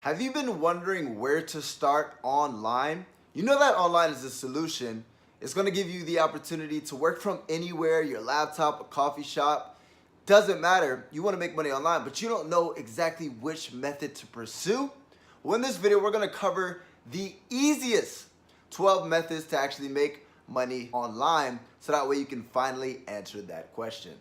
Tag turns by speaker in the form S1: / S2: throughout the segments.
S1: Have you been wondering where to start online? You know that online is a solution. It's going to give you the opportunity to work from anywhere, your laptop, a coffee shop. Doesn't matter. You want to make money online, but you don't know exactly which method to pursue. Well, in this video, we're going to cover the easiest 12 methods to actually make money online, so that way you can finally answer that question.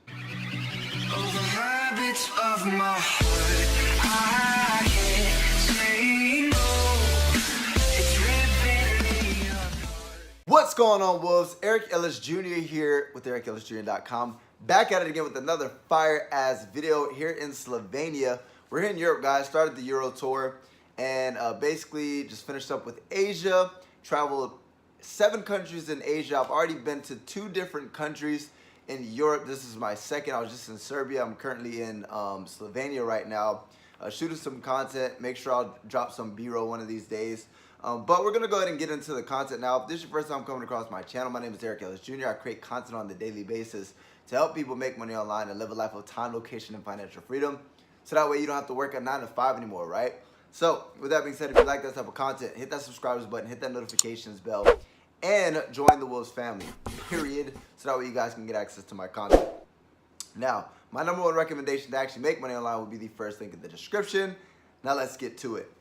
S1: What's going on, Wolves? Eric Ellis Jr. here with EricEllisJr.com. Back at it again with another fire-ass video here in Slovenia. We're here in Europe, guys. Started the Euro tour and basically just finished up with Asia. Traveled 7 countries in Asia. I've already been to 2 different countries in Europe. This is my second. I was just in Serbia. I'm currently in Slovenia right now, shooting some content. Make sure I'll drop some B-roll one of these days. But we're going to go ahead and get into the content now. If this is your first time coming across my channel, my name is Eric Ellis Jr. I create content on a daily basis to help people make money online and live a life of time, location, and financial freedom. So that way you don't have to work a 9 to 5 anymore, right? So with that being said, if you like that type of content, hit that subscribers button, hit that notifications bell, and join the Wolves family, period. So that way you guys can get access to my content. Now, my number 1 recommendation to actually make money online will be the first link in the description. Now let's get to it.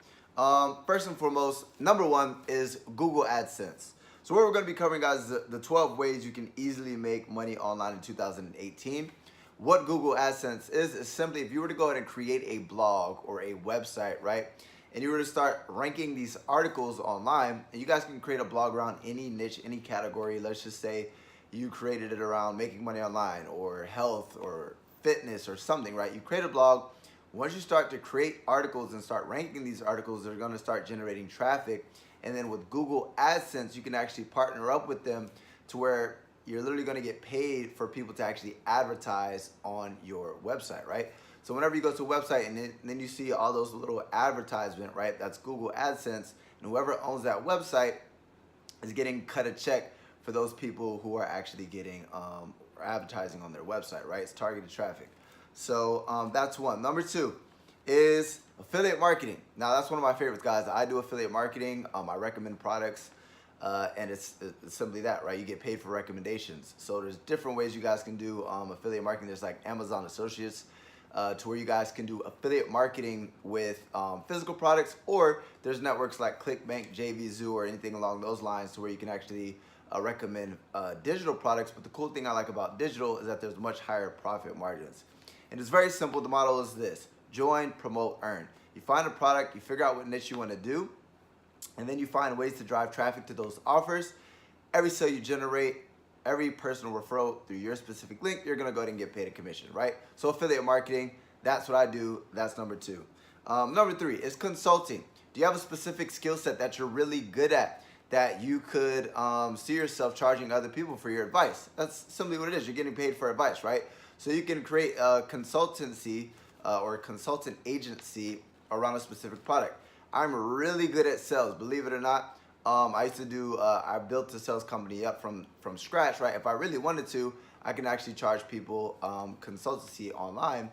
S1: First and foremost, number 1 is Google AdSense. So what we're going to be covering, guys, is the 12 ways you can easily make money online in 2018. What Google AdSense is simply if you were to go ahead and create a blog or a website, right? And you were to start ranking these articles online, and you guys can create a blog around any niche, any category. Let's just say you created it around making money online or health or fitness or something, right? You create a blog. Once you start to create articles and start ranking these articles, they're going to start generating traffic. And then with Google AdSense, you can actually partner up with them to where you're literally going to get paid for people to actually advertise on your website, right? So whenever you go to a website and then you see all those little advertisement, right? That's Google AdSense. And whoever owns that website is getting cut a check for those people who are actually getting advertising on their website, right? It's targeted traffic. So that's one. Number 2 is affiliate marketing. Now that's one of my favorites, guys. I do affiliate marketing. I recommend products, and it's simply that, right? You get paid for recommendations. So there's different ways you guys can do affiliate marketing. There's like Amazon Associates, to where you guys can do affiliate marketing with physical products, or there's networks like ClickBank, JVZoo, or anything along those lines, to where you can actually recommend digital products. But the cool thing I like about digital is that there's much higher profit margins. And it's very simple. The model is this: join, promote, earn. You find a product, you figure out what niche you want to do, and then you find ways to drive traffic to those offers. Every sale you generate, every personal referral through your specific link, you're going to go ahead and get paid a commission, right? So affiliate marketing, that's what I do. That's number 2. Number 3 is consulting. Do you have a specific skill set that you're really good at that you could see yourself charging other people for your advice? That's simply what it is. You're getting paid for advice, right? So you can create a consultancy or a consultant agency around a specific product. I'm really good at sales, believe it or not. I used to do, I built a sales company up from scratch, right? If I really wanted to, I can actually charge people consultancy online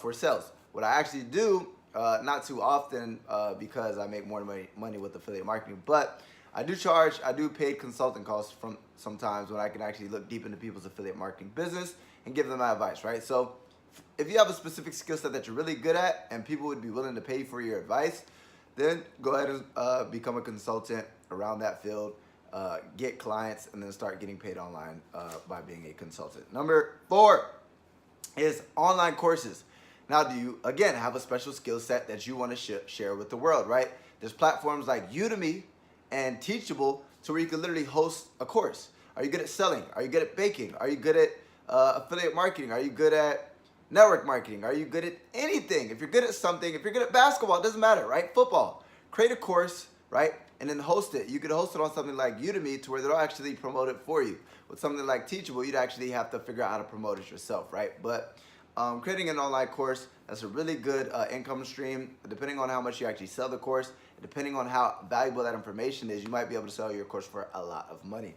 S1: for sales. What I actually do, not too often because I make more money with affiliate marketing, but I do paid consulting costs from sometimes when I can actually look deep into people's affiliate marketing business and give them my advice, right? So if you have a specific skill set that you're really good at and people would be willing to pay you for your advice, then go ahead and become a consultant around that field, get clients, and then start getting paid online by being a consultant. Number 4 is online courses. Now, do you, again, have a special skill set that you want to share with the world, right? There's platforms like Udemy and Teachable to where you can literally host a course. Are you good at selling? Are you good at baking? Are you good at affiliate marketing? Are you good at network marketing? Are you good at anything? If you're good at something, if you're good at basketball, it doesn't matter, right? Football. Create a course, right? And then host it. You could host it on something like Udemy to where they'll actually promote it for you. With something like Teachable, you'd actually have to figure out how to promote it yourself, right? But creating an online course, that's a really good income stream. Depending on how much you actually sell the course, depending on how valuable that information is, you might be able to sell your course for a lot of money.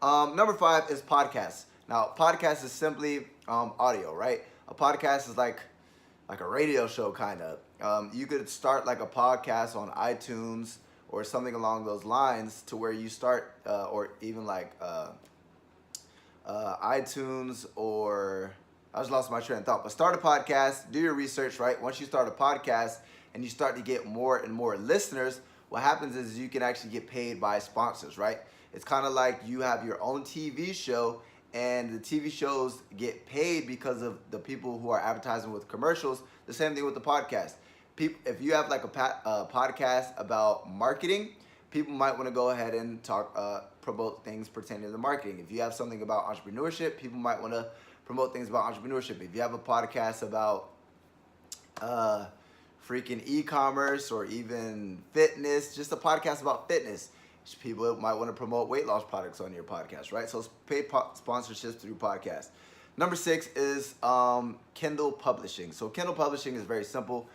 S1: Number 5 is podcasts. Now, podcast is simply audio, right? A podcast is like a radio show, kind of. You could start like a podcast on iTunes or something along those lines to where you start, or even like iTunes, or I just lost my train of thought. But start a podcast, do your research, right? Once you start a podcast and you start to get more and more listeners, what happens is you can actually get paid by sponsors, right? It's kind of like you have your own TV show, and the TV shows get paid because of the people who are advertising with commercials. The same thing with the podcast. People, if you have like a podcast about marketing, people might want to go ahead and promote things pertaining to marketing. If you have something about entrepreneurship, people might want to promote things about entrepreneurship. If you have a podcast about freaking e-commerce or even fitness, just a podcast about fitness, people might want to promote weight loss products on your podcast, right? So paid sponsorships through podcasts. Number 6 is Kindle publishing. So Kindle publishing is very simple.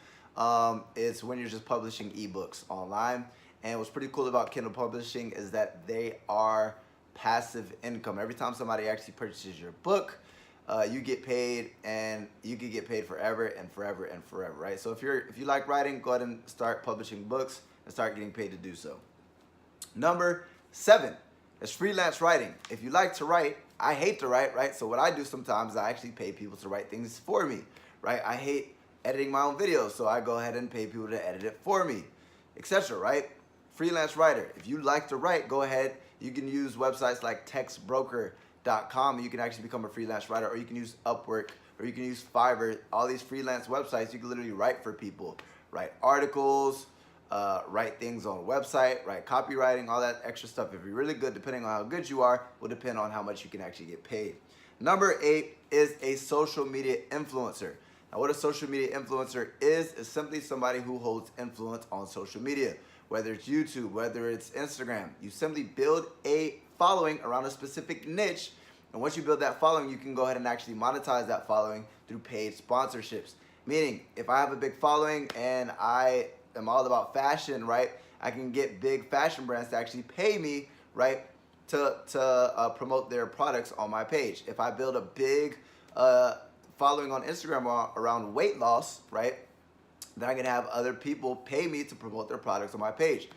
S1: It's when you're just publishing ebooks online. And what's pretty cool about Kindle publishing is that they are passive income. Every time somebody actually purchases your book, you get paid, and you can get paid forever and forever and forever, right? So if you like writing, go ahead and start publishing books and start getting paid to do so. Number 7 is freelance writing. If you like to write, I hate to write, right? So what I do sometimes, I actually pay people to write things for me, right? I hate editing my own videos, so I go ahead and pay people to edit it for me, etc., right? Freelance writer. If you like to write, go ahead. You can use websites like textbroker.com. You can actually become a freelance writer, or you can use Upwork, or you can use Fiverr. All these freelance websites, you can literally write for people, write articles, write things on a website, write copywriting, all that extra stuff. If you're really good, depending on how good you are, will depend on how much you can actually get paid. Number 8 is a social media influencer. Now, what a social media influencer is simply somebody who holds influence on social media, whether it's YouTube, whether it's Instagram. You simply build a following around a specific niche, and once you build that following, you can go ahead and actually monetize that following through paid sponsorships. Meaning, if I have a big following and I am all about fashion, right, I can get big fashion brands to actually pay me, right, to promote their products on my page. If I build a big following on Instagram around weight loss, right, then I can have other people pay me to promote their products on my page.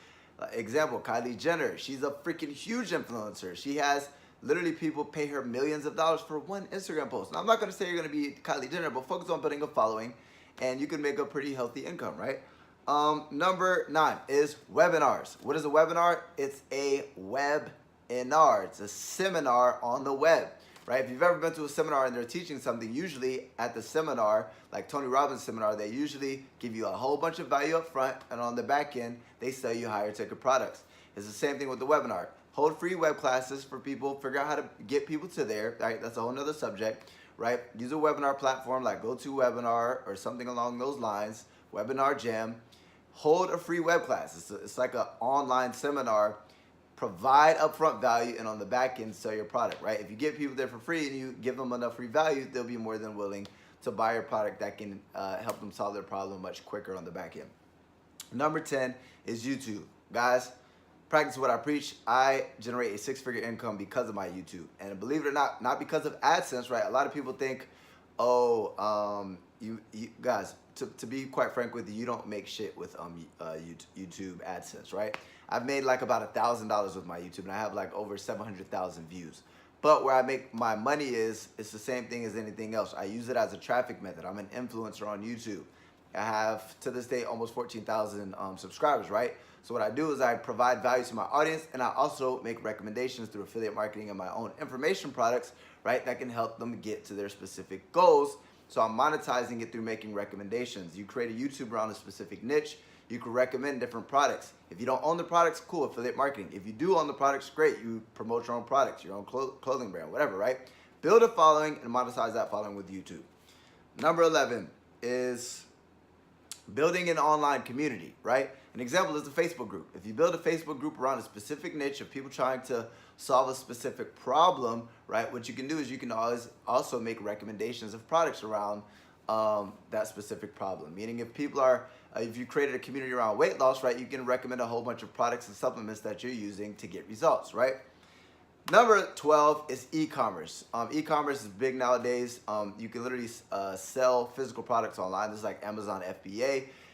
S1: Example, Kylie Jenner. She's a freaking huge influencer. She has literally people pay her millions of dollars for one Instagram post. Now, I'm not going to say you're going to be Kylie Jenner, but focus on building a following, and you can make a pretty healthy income, right? Number 9 is webinars. What is a webinar? It's a webinar. It's a seminar on the web, right? If you've ever been to a seminar and they're teaching something, usually at the seminar, like Tony Robbins seminar, they usually give you a whole bunch of value up front, and on the back end, they sell you higher ticket products. It's the same thing with the webinar. Hold free web classes for people, figure out how to get people to there, right? That's a whole nother subject, right? Use a webinar platform like GoToWebinar or something along those lines, Webinar Jam. Hold a free web class. It's like an online seminar. Provide upfront value, and on the back end, sell your product, right? If you get people there for free and you give them enough free value, they'll be more than willing to buy your product that can help them solve their problem much quicker on the back end. Number 10 is YouTube. Guys, practice what I preach. I generate a 6-figure income because of my YouTube. And believe it or not because of AdSense, right? A lot of people think, you guys, to be quite frank with you, you don't make shit with YouTube AdSense, right? I've made like about $1,000 with my YouTube, and I have like over 700,000 views. But where I make my money it's the same thing as anything else. I use it as a traffic method. I'm an influencer on YouTube. I have, to this day, almost 14,000 subscribers, right? So what I do is I provide value to my audience, and I also make recommendations through affiliate marketing and my own information products, right, that can help them get to their specific goals. So I'm monetizing it through making recommendations. You create a YouTube around a specific niche, you can recommend different products. If you don't own the products, cool, affiliate marketing. If you do own the products, great, you promote your own products, your own clothing brand, whatever, right? Build a following and monetize that following with YouTube. Number 11 is building an online community, right? An example is a Facebook group. If you build a Facebook group around a specific niche of people trying to solve a specific problem, right, what you can do is you can always also make recommendations of products around that specific problem. Meaning if people are, if you created a community around weight loss, right, you can recommend a whole bunch of products and supplements that you're using to get results, right? Number 12 is e-commerce. E-commerce is big nowadays. You can literally sell physical products online. This is like Amazon FBA.